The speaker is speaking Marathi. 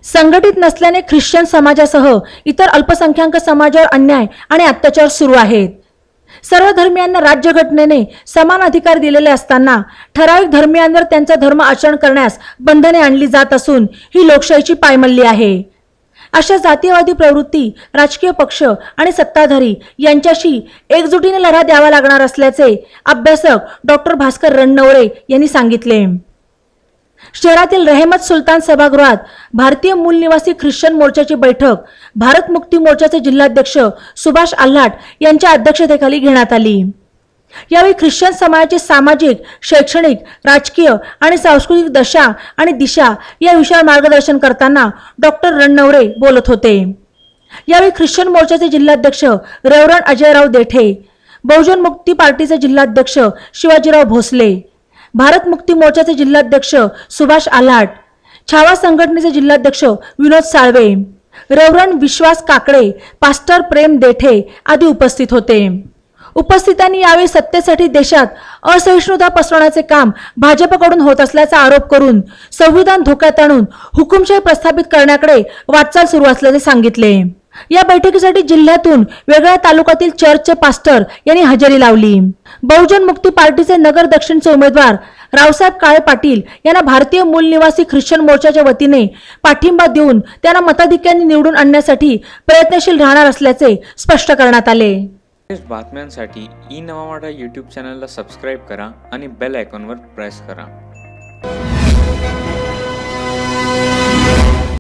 संघटित नसल्याने ख्रिश्चन समाजासह इतर अल्पसंख्याक समाजावर अन्याय आणि अत्याचार सुरू आहेत। सर्व धर्मियांना राज्यघटनेने समान अधिकार दिलेले असताना ठराविक धर्मियांवर त्यांचा धर्म आचरण करण्यास बंधने आणली जात असून ही लोकशाहीची पायमल्ली आहे। अशा जातीयवादी प्रवृत्ती राजकीय पक्ष आणि सत्ताधारी यांच्याशी एकजुटीने लढा द्यावा लागणार असल्याचे अभ्यासक डॉक्टर भास्कर रणनवरे यांनी सांगितले। शहरातील रहमत सुलतान सभागृहात भारतीय मूल निवासी ख्रिश्चन मोर्चाची बैठक भारत मुक्ती मोर्चाचे जिल्हाध्यक्ष सुभाष आल्हाट यांच्या अध्यक्षतेखाली घेण्यात आली। यावेळी ख्रिश्चन समाजाची सामाजिक, शैक्षणिक, राजकीय आणि सांस्कृतिक दशा आणि दिशा या विषयावर मार्गदर्शन करताना डॉक्टर रणनवरे बोलत होते। यावेळी ख्रिश्चन मोर्चाचे जिल्हाध्यक्ष रेव्हरंड अजयराव देठे, बहुजन मुक्ती पार्टीचे जिल्हाध्यक्ष शिवाजीराव भोसले, भारत मुक्ती मोर्चाचे जिल्हाध्यक्ष सुभाष आल्हाट, छावा संघटनेचे जिल्हाध्यक्ष विनोद साळवे, रेव्हरंड विश्वास काकडे, पास्टर प्रेम देठे आदी उपस्थित होते। उपस्थितांनी यावेळी सत्तेसाठी देशात असहिष्णुता पसरवण्याचे काम भाजपकडून होत असल्याचा आरोप करून संविधान धोक्यात आणून हुकुमशाही प्रस्थापित करण्याकडे वाटचाल सुरू असल्याचे सांगितले। या बैठकीसाठी जिल्ह्यातून वेगळ्या तालुक्यातील चर्चचे पास्टर यांनी हजेरी लावली। बहुजन मुक्ती पार्टीचे नगर दक्षिणचे उमेदवार रावसाहेब काळे पाटील यांना भारतीय मूल निवासी ख्रिश्चन मोर्चाच्या वतीने पाठिंबा देऊन त्यांना मताधिक्याने निवडून आणण्यासाठी प्रयत्नशील राहणार असल्याचे स्पष्ट करण्यात आले। बातम्यांसाठी ई नवा मराठा यूट्यूब चॅनलला सबस्क्राईब करा आणि बेल आयकॉनवर प्रेस करा।